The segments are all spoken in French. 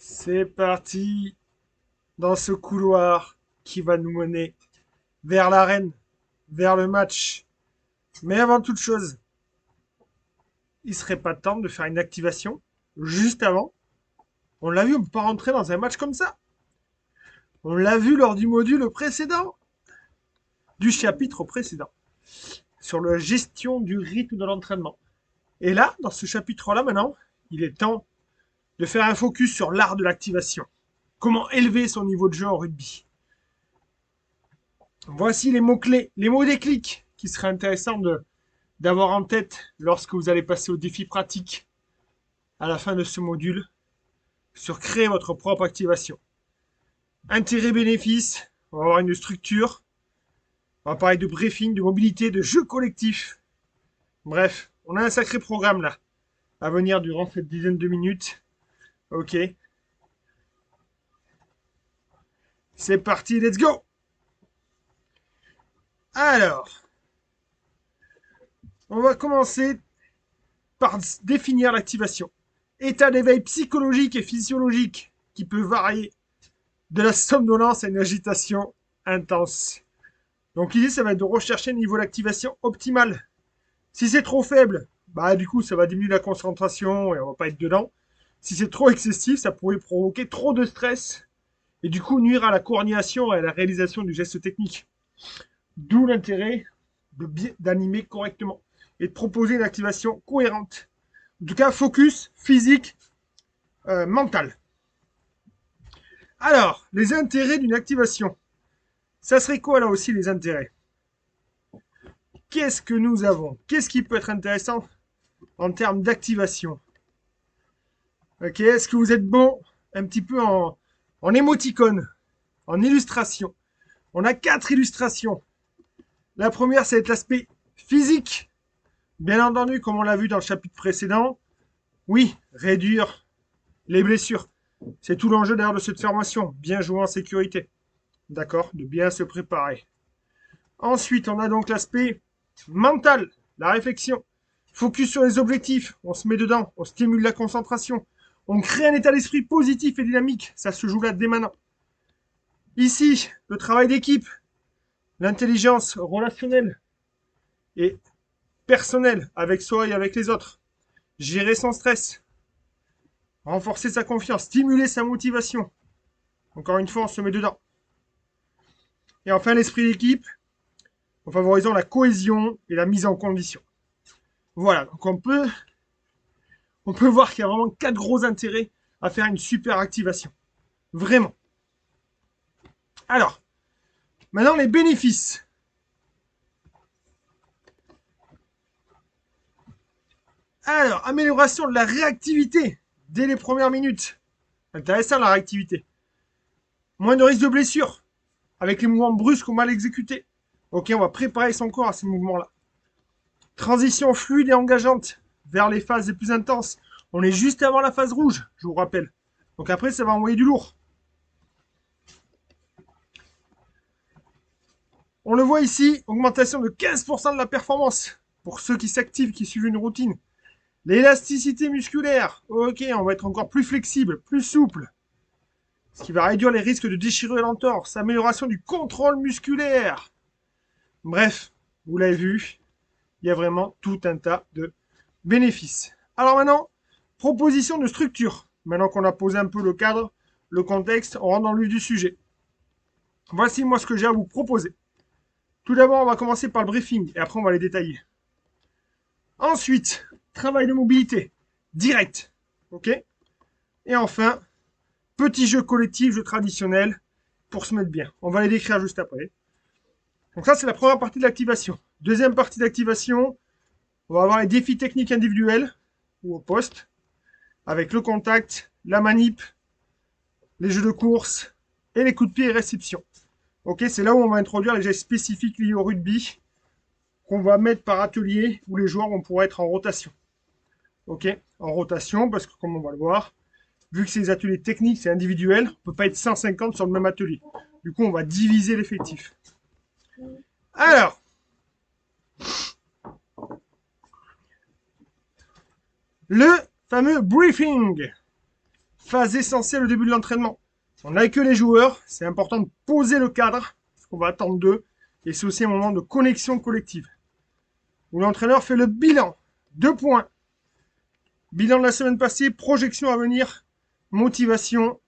C'est parti dans ce couloir qui va nous mener vers l'arène, vers le match. Mais avant toute chose, il serait pas temps de faire une activation juste avant. On l'a vu, on ne peut pas rentrer dans un match comme ça. On l'a vu lors du module précédent, du chapitre précédent, sur la gestion du rythme de l'entraînement. Et là, dans ce chapitre-là maintenant, il est temps de faire un focus sur l'art de l'activation. Comment élever son niveau de jeu en rugby. Voici les mots-clés, les mots déclics qui seraient intéressants d'avoir en tête lorsque vous allez passer au défi pratique à la fin de ce module sur créer votre propre activation. Intérêt-bénéfice, on va avoir une structure, on va parler de briefing, de mobilité, de jeu collectif. Bref, on a un sacré programme là à venir durant cette dizaine de minutes. Ok. C'est parti, let's go. Alors, on va commencer par définir l'activation. État d'éveil psychologique et physiologique qui peut varier de la somnolence à une agitation intense. Donc l'idée, ça va être de rechercher le niveau d'activation optimal. Si c'est trop faible, bah du coup, ça va diminuer la concentration et on va pas être dedans. Si c'est trop excessif, ça pourrait provoquer trop de stress et du coup nuire à la coordination et à la réalisation du geste technique. D'où l'intérêt d'animer correctement et de proposer une activation cohérente. En tout cas, focus physique, mental. Alors, les intérêts d'une activation. Ça serait quoi là aussi les intérêts? Qu'est-ce que nous avons? Qu'est-ce qui peut être intéressant en termes d'activation? Ok, est-ce que vous êtes bon un petit peu en émoticône, en illustration? On a 4 illustrations. La première, c'est l'aspect physique. Bien entendu, comme on l'a vu dans le chapitre précédent, oui, réduire les blessures. C'est tout l'enjeu d'ailleurs de cette formation. Bien jouer en sécurité. D'accord? De bien se préparer. Ensuite, on a donc l'aspect mental, la réflexion. Focus sur les objectifs, on se met dedans, on stimule la concentration. On crée un état d'esprit positif et dynamique. Ça se joue là dès maintenant. Ici, le travail d'équipe, l'intelligence relationnelle et personnelle avec soi et avec les autres. Gérer son stress, renforcer sa confiance, stimuler sa motivation. Encore une fois, on se met dedans. Et enfin, l'esprit d'équipe, en favorisant la cohésion et la mise en condition. Voilà, donc on peut voir qu'il y a vraiment 4 gros intérêts à faire une super activation. Vraiment. Alors, maintenant les bénéfices. Alors, amélioration de la réactivité dès les premières minutes. Intéressant la réactivité. Moins de risque de blessure avec les mouvements brusques ou mal exécutés. Ok, on va préparer son corps à ces mouvements-là. Transition fluide et engageante vers les phases les plus intenses. On est juste avant la phase rouge, je vous rappelle. Donc après, ça va envoyer du lourd. On le voit ici, augmentation de 15% de la performance pour ceux qui s'activent, qui suivent une routine. L'élasticité musculaire, ok, on va être encore plus flexible, plus souple, ce qui va réduire les risques de déchirure et d'entorse. Amélioration du contrôle musculaire. Bref, vous l'avez vu, il y a vraiment tout un tas de bénéfices. Alors maintenant, proposition de structure. Maintenant qu'on a posé un peu le cadre, le contexte, on rentre dans le vif du sujet. Voici moi ce que j'ai à vous proposer. Tout d'abord, on va commencer par le briefing et après on va les détailler. Ensuite, travail de mobilité, direct. Ok? Et enfin, petit jeu collectif, jeu traditionnel, pour se mettre bien. On va les décrire juste après. Donc ça, c'est la première partie de l'activation. Deuxième partie d'activation, on va avoir les défis techniques individuels ou au poste, avec le contact, la manip, les jeux de course et les coups de pied et réception. Ok, c'est là où on va introduire les gestes spécifiques liés au rugby qu'on va mettre par atelier où les joueurs vont pouvoir être en rotation. Ok, en rotation parce que comme on va le voir, vu que c'est des ateliers techniques, c'est individuel, on ne peut pas être 150 sur le même atelier. Du coup, on va diviser l'effectif. Alors, le fameux briefing. phase essentielle au début de l'entraînement. On n'a que les joueurs, c'est important de poser le cadre, ce qu'on va attendre d'eux, et c'est aussi un moment de connexion collective, où l'entraîneur fait le bilan. 2 points. Bilan de la semaine passée, projection à venir, motivation,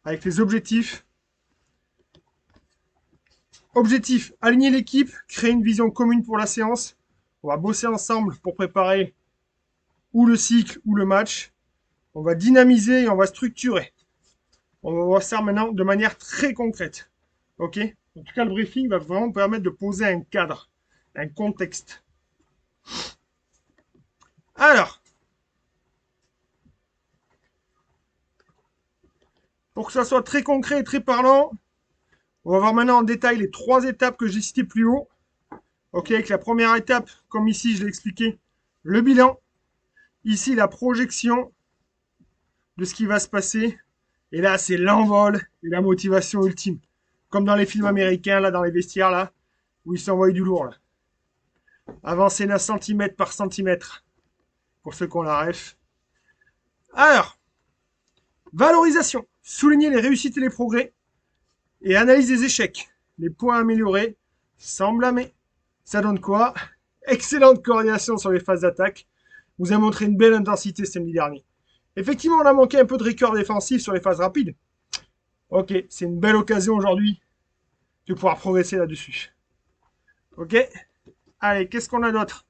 avec les objectifs. Objectif, aligner l'équipe, créer une vision commune pour la séance. On va bosser ensemble pour préparer ou le cycle ou le match. On va dynamiser et on va structurer. On va voir ça maintenant de manière très concrète. Ok? En tout cas, le briefing va vraiment permettre de poser un cadre, un contexte. Alors, pour que ça soit très concret et très parlant, on va voir maintenant en détail les 3 étapes que j'ai citées plus haut. Ok, avec la première étape, comme ici je l'ai expliqué, le bilan. Ici, la projection de ce qui va se passer. Et là, c'est l'envol et la motivation ultime. Comme dans les films américains, là, dans les vestiaires, là, où ils s'envoient du lourd, là. Avancer 9 cm par centimètre. Pour ceux qui ont la ref. Alors, valorisation. Souligner les réussites et les progrès. Et analyse des échecs. Les points améliorés, sans blâmer. Ça donne quoi? Excellente coordination sur les phases d'attaque. Vous a montré une belle intensité samedi dernier. Effectivement, on a manqué un peu de rigueur défensive sur les phases rapides. Ok, c'est une belle occasion aujourd'hui de pouvoir progresser là-dessus. Ok? Allez, qu'est-ce qu'on a d'autre?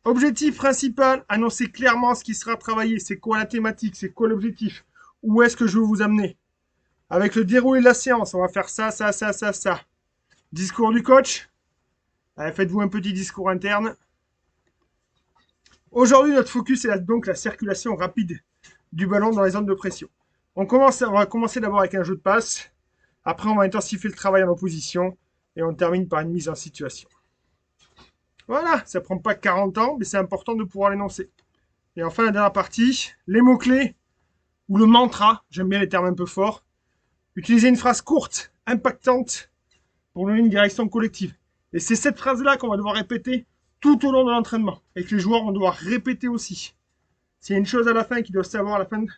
Objectif principal, annoncer clairement ce qui sera travaillé. C'est quoi la thématique? C'est quoi l'objectif? Où est-ce que je veux vous amener? Avec le déroulé de la séance, on va faire ça, ça, ça, ça, ça. Discours du coach. Allez, faites-vous un petit discours interne. Aujourd'hui, notre focus est donc la circulation rapide du ballon dans les zones de pression. On va commencer d'abord avec un jeu de passe. Après, on va intensifier le travail en opposition. Et on termine par une mise en situation. Voilà, ça ne prend pas 40 ans, mais c'est important de pouvoir l'énoncer. Et enfin, la dernière partie, les mots-clés ou le mantra. J'aime bien les termes un peu forts. Utiliser une phrase courte, impactante, pour donner une direction collective. Et c'est cette phrase-là qu'on va devoir répéter tout au long de l'entraînement. Et que les joueurs vont devoir répéter aussi. S'il y a une chose à la fin qu'ils doivent savoir à la fin de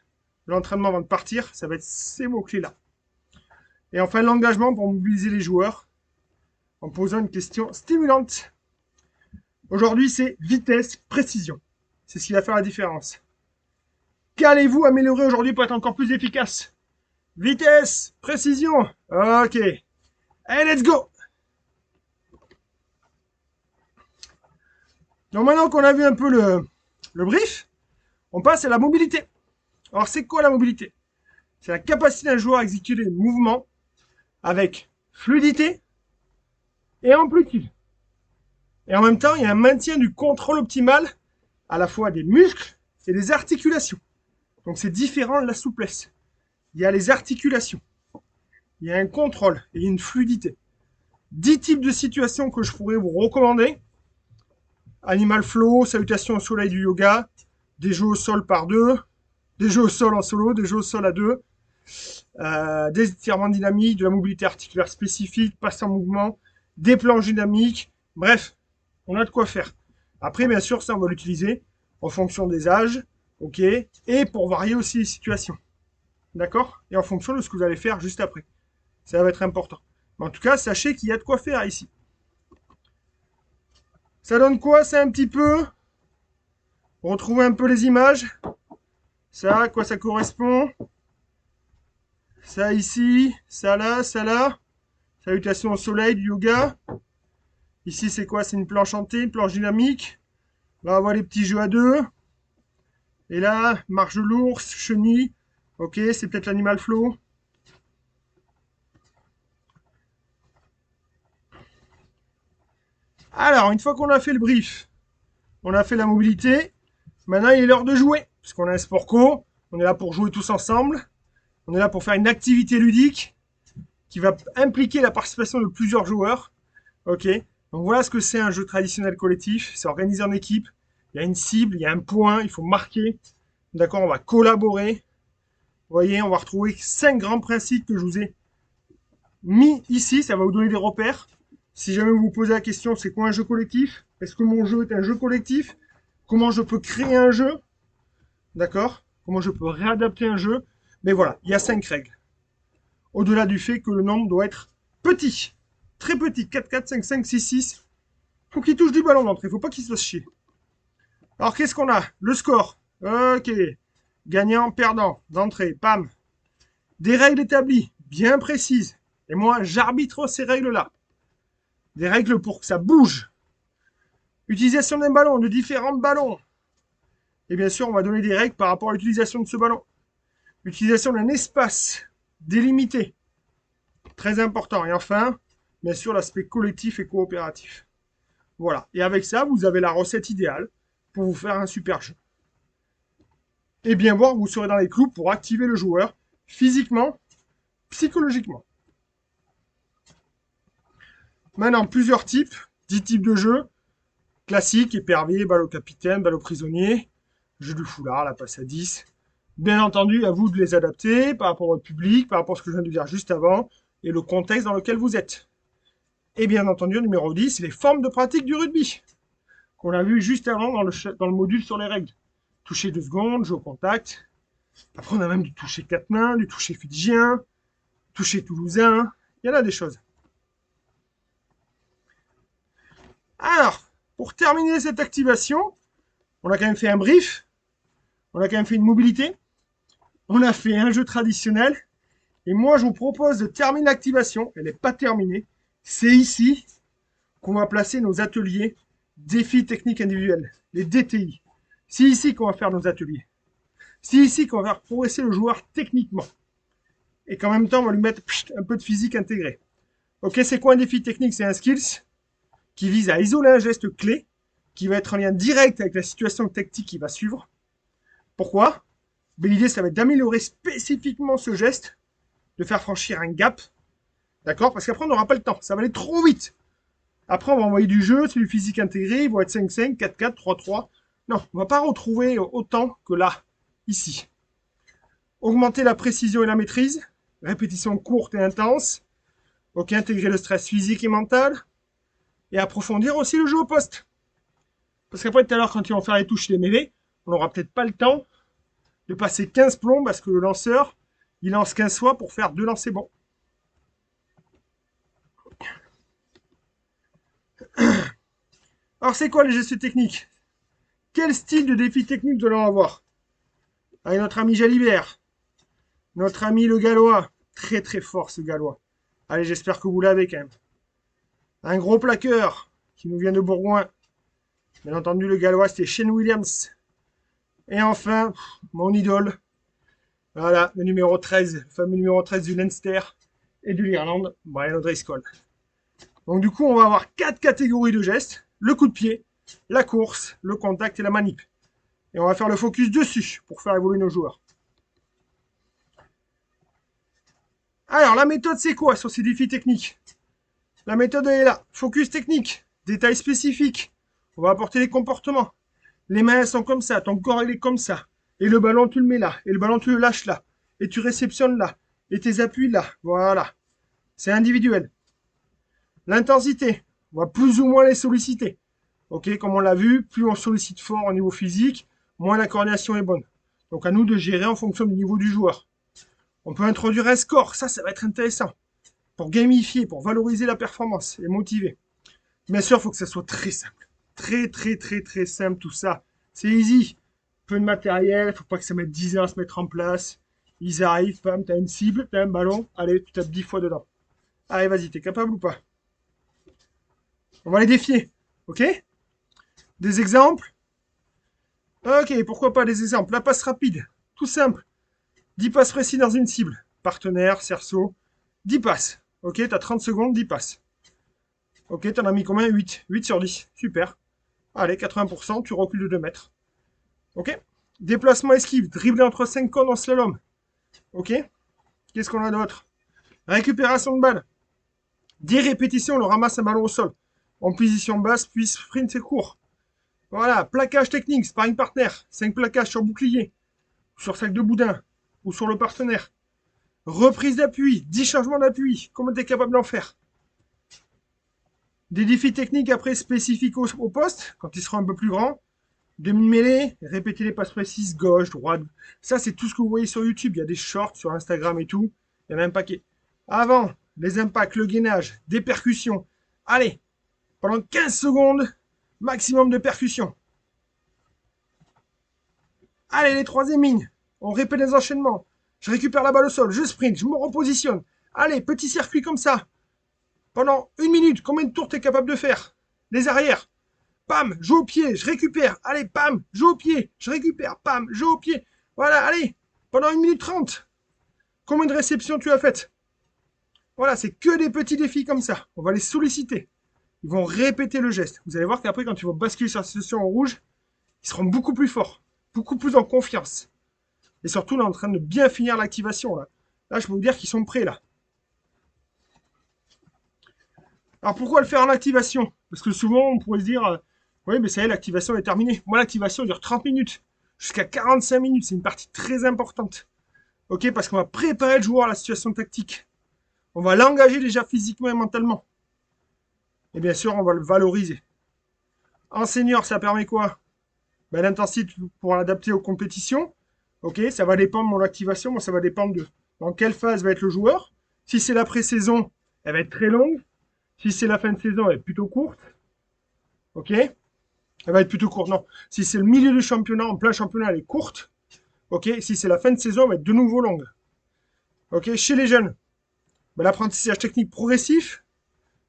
l'entraînement avant de partir, ça va être ces mots-clés-là. Et enfin, l'engagement pour mobiliser les joueurs en posant une question stimulante. Aujourd'hui, c'est vitesse, précision. C'est ce qui va faire la différence. Qu'allez-vous améliorer aujourd'hui pour être encore plus efficace? Vitesse, précision. Ok. Allez, let's go! Donc maintenant qu'on a vu un peu le brief, on passe à la mobilité. Alors c'est quoi la mobilité? C'est la capacité d'un joueur à exécuter des mouvements avec fluidité et amplitude. Et en même temps, il y a un maintien du contrôle optimal à la fois des muscles et des articulations. Donc c'est différent de la souplesse. Il y a les articulations, il y a un contrôle et une fluidité. 10 types de situations que je pourrais vous recommander. Animal flow, salutation au soleil du yoga, des jeux au sol par 2, des jeux au sol en solo, des jeux au sol à 2, des étirements dynamiques, de la mobilité articulaire spécifique, passe en mouvement, des planches dynamiques, bref, on a de quoi faire. Après, bien sûr, ça, on va l'utiliser en fonction des âges, ok, et pour varier aussi les situations. D'accord? Et en fonction de ce que vous allez faire juste après. Ça va être important. Mais en tout cas, sachez qu'il y a de quoi faire ici. Ça donne quoi? C'est un petit peu... Retrouver un peu les images. Ça, à quoi ça correspond? Ça ici, ça là, ça là. Salutation au soleil, du yoga. Ici, c'est quoi? C'est une planche hantée, une planche dynamique. Là, on voit les petits jeux à 2. Et là, marche de l'ours, chenille. Ok, c'est peut-être l'animal flow. Alors, une fois qu'on a fait le brief, on a fait la mobilité, maintenant il est l'heure de jouer. Parce qu'on a un sport co, on est là pour jouer tous ensemble. On est là pour faire une activité ludique qui va impliquer la participation de plusieurs joueurs. Ok, donc voilà ce que c'est un jeu traditionnel collectif. C'est organisé en équipe. Il y a une cible, il y a un point, il faut marquer. D'accord, on va collaborer. Vous voyez, on va retrouver 5 grands principes que je vous ai mis ici. Ça va vous donner des repères. Si jamais vous vous posez la question, c'est quoi un jeu collectif? Est-ce que mon jeu est un jeu collectif? Comment je peux créer un jeu? D'accord? comment je peux réadapter un jeu. Mais voilà, il y a 5 règles. Au-delà du fait que le nombre doit être petit, très petit, 4, 4, 5, 5, 6, 6. Faut qu'il touche du ballon d'entrée, faut pas qu'il se fasse chier. Alors qu'est-ce qu'on a? Le score. Ok. Gagnant, perdant, d'entrée, pam. Des règles établies, bien précises. Et moi, j'arbitre ces règles-là. Des règles pour que ça bouge. Utilisation d'un ballon, de différents ballons. Et bien sûr, on va donner des règles par rapport à l'utilisation de ce ballon. Utilisation d'un espace délimité. Très important. Et enfin, bien sûr, l'aspect collectif et coopératif. Voilà. Et avec ça, vous avez la recette idéale pour vous faire un super jeu. Et bien voir, vous serez dans les clous pour activer le joueur physiquement, psychologiquement. Maintenant, plusieurs types, 10 types de jeux. Classique, épervier, balle au capitaine, balle au prisonnier, jeu du foulard, la passe à 10. Bien entendu, à vous de les adapter par rapport au public, par rapport à ce que je viens de dire juste avant, et le contexte dans lequel vous êtes. Et bien entendu, numéro 10, c'est les formes de pratique du rugby, qu'on a vu juste avant dans le module sur les règles. Toucher 2 secondes, jeu au contact. Après, on a même du toucher 4 mains, du toucher fidjien, toucher toulousain. Il y en a des choses. Alors, pour terminer cette activation, on a quand même fait un brief, on a quand même fait une mobilité, on a fait un jeu traditionnel, et moi je vous propose de terminer l'activation, elle n'est pas terminée, c'est ici qu'on va placer nos ateliers défis techniques individuels, les DTI. C'est ici qu'on va faire nos ateliers. C'est ici qu'on va faire progresser le joueur techniquement. Et qu'en même temps, on va lui mettre un peu de physique intégrée. Ok, c'est quoi un défi technique? C'est un skills qui vise à isoler un geste clé, qui va être en lien direct avec la situation tactique qui va suivre. Pourquoi? Ben, l'idée, ça va être d'améliorer spécifiquement ce geste, de faire franchir un gap, d'accord? Parce qu'après, on n'aura pas le temps, ça va aller trop vite. Après, on va envoyer du jeu, c'est du physique intégré, ils vont être 5-5, 4-4, 3-3. Non, on ne va pas retrouver autant que là, ici. Augmenter la précision et la maîtrise, répétition courte et intense, ok, intégrer le stress physique et mental, et approfondir aussi le jeu au poste. Parce qu'après, tout à l'heure, quand ils vont faire les touches des mêlées, on n'aura peut-être pas le temps de passer 15 plombs parce que le lanceur, il lance 15 fois pour faire 2 lancers bons. Alors, c'est quoi les gestes techniques? Quel style de défi technique nous allons avoir? Avec notre ami Jalibert, notre ami le Gallois, très très fort ce Gallois. Allez, j'espère que vous l'avez quand même. Un gros plaqueur qui nous vient de Bourgoin. Bien entendu, le Gallois, c'était Shane Williams. Et enfin, mon idole, voilà, le numéro 13, le fameux numéro 13 du Leinster et de l'Irlande, Brian O'Driscoll. Donc du coup, on va avoir 4 catégories de gestes. Le coup de pied, la course, le contact et la manip. Et on va faire le focus dessus pour faire évoluer nos joueurs. Alors, la méthode, c'est quoi sur ces défis techniques? La méthode, elle est là. Focus technique, détails spécifiques. On va apporter les comportements. Les mains, elles sont comme ça, ton corps, il est comme ça. Et le ballon, tu le mets là. Et le ballon, tu le lâches là. Et tu réceptionnes là. Et tes appuis là. Voilà. C'est individuel. L'intensité, on va plus ou moins les solliciter. Ok, comme on l'a vu, plus on sollicite fort au niveau physique, moins la coordination est bonne. Donc à nous de gérer en fonction du niveau du joueur. On peut introduire un score, ça va être intéressant. Pour gamifier, pour valoriser la performance et motiver. Bien sûr, il faut que ça soit très simple. Très, très, très, très simple tout ça. C'est easy. Peu de matériel, il ne faut pas que ça mette 10 ans à se mettre en place. Ils arrivent, pam, tu as une cible, tu as un ballon, allez, tu tapes 10 fois dedans. Allez, vas-y, t'es capable ou pas? On va les défier, ok? Des exemples? Ok, pourquoi pas des exemples? La passe rapide, tout simple. 10 passes précis dans une cible. Partenaire, cerceau, 10 passes. Ok, tu as 30 secondes, 10 passes. Ok, tu en as mis combien? 8. 8 sur 10. Super. Allez, 80%, tu recules de 2 mètres. Ok. Déplacement esquive, dribbler entre 5 cônes en slalom. Ok. Qu'est-ce qu'on a d'autre? Récupération de balle. 10 répétitions, on ramasse un ballon au sol. En position basse, puis sprint et court. Voilà, plaquage technique, sparring partner. 5 plaquages sur bouclier, sur sac de boudin, ou sur le partenaire. Reprise d'appui, 10 changements d'appui. Comment tu es capable d'en faire? Des défis techniques après spécifiques au poste, quand ils seront un peu plus grands. Demi-mêlée, répétez les passes précises, gauche, droite. Ça, c'est tout ce que vous voyez sur YouTube. Il y a des shorts sur Instagram et tout. Il y en a un paquet. Avant, les impacts, le gainage, des percussions. Allez, pendant 15 secondes, maximum de percussions. Allez, les troisième lignes. On répète les enchaînements. Je récupère la balle au sol, je sprint, je me repositionne. Allez, petit circuit comme ça. Pendant 1 minute, combien de tours tu es capable de faire? Les arrières. Pam, joue au pied, je récupère. Allez, pam, joue au pied, je récupère. Pam, joue au pied. Voilà, allez, pendant 1 minute 30. Combien de réceptions tu as faites? Voilà, c'est que des petits défis comme ça. On va les solliciter. Ils vont répéter le geste. Vous allez voir qu'après, quand ils vont basculer sur la situation en rouge, ils seront beaucoup plus forts, beaucoup plus en confiance. Et surtout, là, en train de bien finir l'activation. Là, je peux vous dire qu'ils sont prêts, là. Alors, pourquoi le faire en activation? Parce que souvent, on pourrait se dire, oui, mais ça y est, l'activation est terminée. Moi, l'activation dure 30 minutes, jusqu'à 45 minutes. C'est une partie très importante. Ok, parce qu'on va préparer le joueur à la situation tactique. On va l'engager déjà physiquement et mentalement. Et bien sûr, on va le valoriser. En senior, ça permet quoi? Ben, l'intensité pour l'adapter aux compétitions. Ok, ça va dépendre de mon activation. Moi, ça va dépendre de dans quelle phase va être le joueur. Si c'est la pré-saison, elle va être très longue. Si c'est la fin de saison, elle est plutôt courte. Ok, elle va être plutôt courte. Non, si c'est le milieu du championnat, en plein championnat, elle est courte. Ok, si c'est la fin de saison, elle va être de nouveau longue. Ok, chez les jeunes, ben, l'apprentissage technique progressif,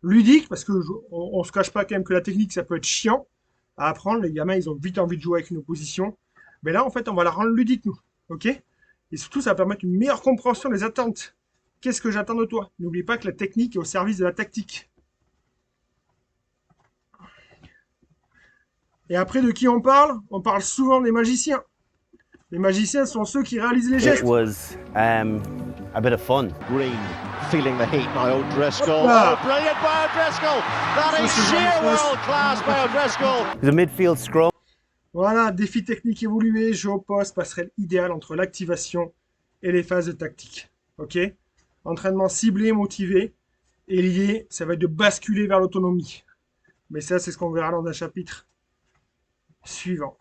ludique, parce que on se cache pas quand même que la technique, ça peut être chiant à apprendre. Les gamins, ils ont vite envie de jouer avec une opposition. Mais là, en fait, on va la rendre ludique, nous. Ok? Et surtout, ça va permettre une meilleure compréhension des attentes. Qu'est-ce que j'attends de toi? N'oublie pas que la technique est au service de la tactique. Et après, de qui on parle? On parle souvent des magiciens. Les magiciens sont ceux qui réalisent les gestes. It was a bit of fun. Green feeling the heat by O'Driscoll. Hopla. Oh, brilliant by O'Driscoll. That is sheer world class by O'Driscoll. The midfield scrum. Voilà, défi technique évolué, jeu au poste, passerelle idéale entre l'activation et les phases de tactique. Ok? Entraînement ciblé, motivé et lié, ça va être de basculer vers l'autonomie. Mais ça, c'est ce qu'on verra dans un chapitre suivant.